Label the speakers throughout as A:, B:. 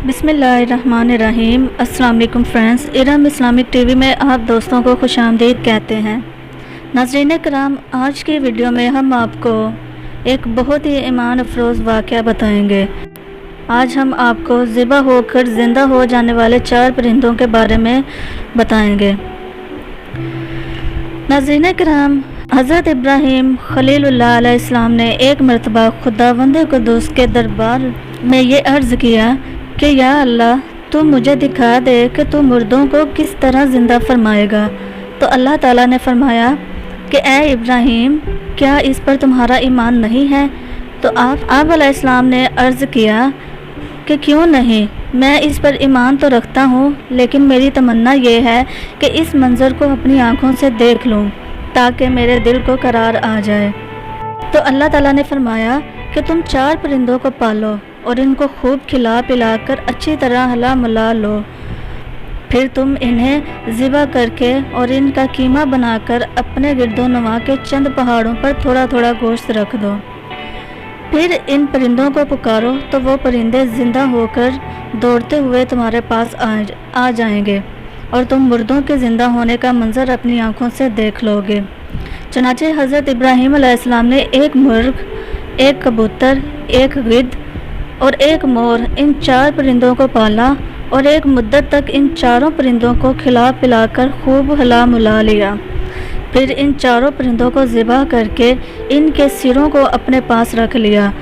A: बिस्मिल्लाहिर्रहमानिर्रहीम। अस्सलाम वालेकुम फ्रेंड्स, इरम इस्लामिक टीवी में आप दोस्तों को खुशामदीद कहते हैं। नाज़रीन कराम, आज की वीडियो में हम आपको एक बहुत ही ईमान अफरोज़ वाक़या बताएंगे। आज हम आपको ज़िबा होकर ज़िंदा हो जाने वाले 4 परिंदों के बारे में बताएंगे। नाज़रीन कराम, हज़रत इब्राहीम खलीलुल्लाह अलैहिस्सलाम ने एक मरतबा खुदावंद कुद्दूस के दरबार में ये अर्ज़ किया कि या अल्लाह, तू मुझे दिखा दे कि तू मुर्दों को किस तरह ज़िंदा फरमाएगा। तो अल्लाह ताला ने फरमाया कि ए इब्राहीम, क्या इस पर तुम्हारा ईमान नहीं है? तो आप अलैहिस्सलाम ने अर्ज़ किया कि क्यों नहीं, मैं इस पर ईमान तो रखता हूँ, लेकिन मेरी तमन्ना ये है कि इस मंज़र को अपनी आँखों से देख लूँ ताकि मेरे दिल को करार आ जाए। तो अल्लाह ताला ने फरमाया कि तुम 4 परिंदों को पालो और इनको खूब खिला पिला कर अच्छी तरह हला मला लो। फिर तुम इन्हें ज़िबा करके और इनका कीमा बनाकर अपने गिरदो नवा के चंद पहाड़ों पर थोड़ा थोड़ा गोश्त रख दो। फिर इन परिंदों को पुकारो तो वो परिंदे ज़िंदा होकर दौड़ते हुए तुम्हारे पास आ जाएंगे और तुम मुर्दों के ज़िंदा होने का मंजर अपनी आँखों से देख लोगे। चनाचे हज़रत इब्राहीम अलैहिस्सलाम ने एक मुर्ग, एक कबूतर, एक गिद्ध और एक मोर, इन 4 परिंदों को पाला और एक मुद्दत तक इन 4 परिंदों को खिला पिलाकर खूब हिला मुला लिया। फिर इन 4 परिंदों को ज़िबा करके इनके सिरों को अपने पास रख लिया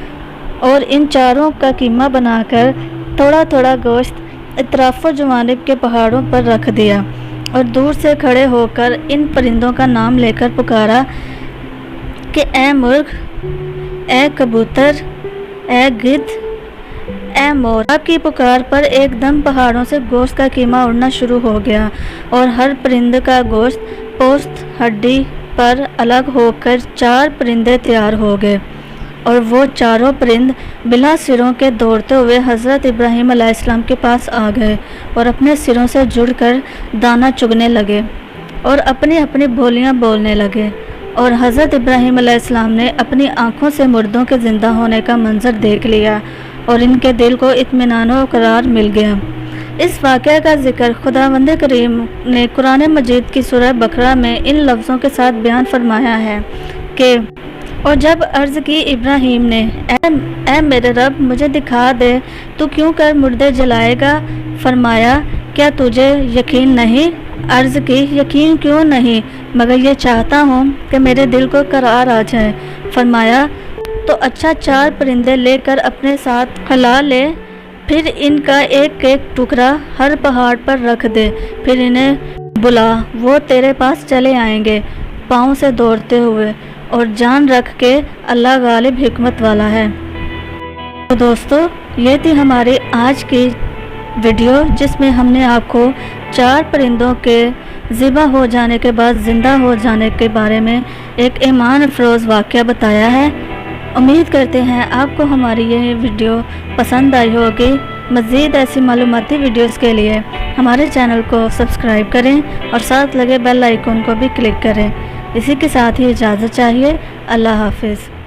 A: और इन 4 का कीमा बनाकर थोड़ा थोड़ा गोश्त इतराफ़ो जवानिब के पहाड़ों पर रख दिया और दूर से खड़े होकर इन परिंदों का नाम लेकर पुकारा कि ए मुर्ग, ए कबूतर, ए गिद्ध, ए मोर। आपकी पुकार पर एकदम पहाड़ों से गोश्त का कीमा उड़ना शुरू हो गया और हर परिंदे का गोश्त पोस्त हड्डी पर अलग होकर 4 परिंदे तैयार हो गए और वो 4 परिंद बिला सिरों के दौड़ते हुए हज़रत इब्राहीम अलैहिस्सलाम के पास आ गए और अपने सिरों से जुड़कर दाना चुगने लगे और अपनी अपनी बोलियां बोलने लगे। और हज़रत इब्राहीम अलैहिस्सलाम ने अपनी आँखों से मुर्दों के ज़िंदा होने का मंजर देख लिया और इनके दिल को इत्मीनान व करार मिल गया। इस वाक़या का जिक्र खुदावंद करीम ने कुरान मजीद की सूरह बकरा में इन लफ्ज़ों के साथ बयान फरमाया है कि और जब अर्ज़ की इब्राहीम ने, ए मेरे रब, मुझे दिखा दे, तू क्यों कर मुर्दे जलाएगा? फरमाया, क्या तुझे यकीन नहीं? अर्ज़ की, यकीन क्यों नहीं, मगर ये चाहता हूँ कि मेरे दिल को करार आ जाए। फरमाया, तो अच्छा 4 परिंदे लेकर अपने साथ खला ले, फिर इनका एक एक टुकड़ा हर पहाड़ पर रख दे, फिर इन्हें बुला, वो तेरे पास चले आएंगे पाँव से दौड़ते हुए, और जान रख के अल्लाह गालिब हिकमत वाला है। तो दोस्तों, ये थी हमारी आज की वीडियो जिसमें हमने आपको 4 परिंदों के ज़िबा हो जाने के बाद ज़िंदा हो जाने के बारे में एक ईमान अफरोज़ वाक़या बताया है। उम्मीद करते हैं आपको हमारी यह वीडियो पसंद आई होगी। मज़ीद ऐसी मालूमाती वीडियोस के लिए हमारे चैनल को सब्सक्राइब करें और साथ लगे बेल आइकन को भी क्लिक करें। इसी के साथ ही इजाज़त चाहिए। अल्लाह हाफ़िज़।